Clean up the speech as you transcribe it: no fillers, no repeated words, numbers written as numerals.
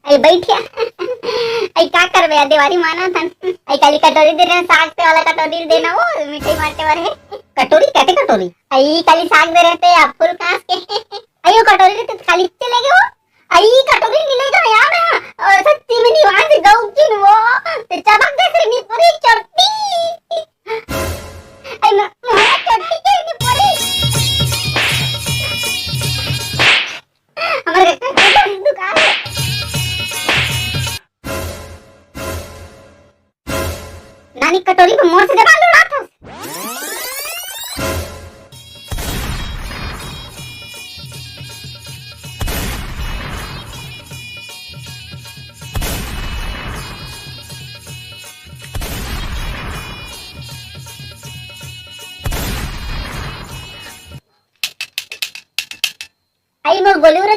आई बैठिया आई का कर बे देवारी माना था आई काली कटोरी दे रहे साग से वाला कटोरी देना वो मिठाई मारते वाले कटोरी कहते कटोरी आई काली साग दे रहते आप फुल कांस के आई वो कटोरी तो खाली चले गए वो आई कटोरी नहीं ले जाओ यार और सच्ची में नहीं वहां से गऊ की वो ते चबक दे से नहीं पूरी चटनी आई मोहरा चटनी के नहीं पूरी हमारे दुकान नानी कटोरी पे मोर से जबान दौड़ा था आई मोर गोली उड़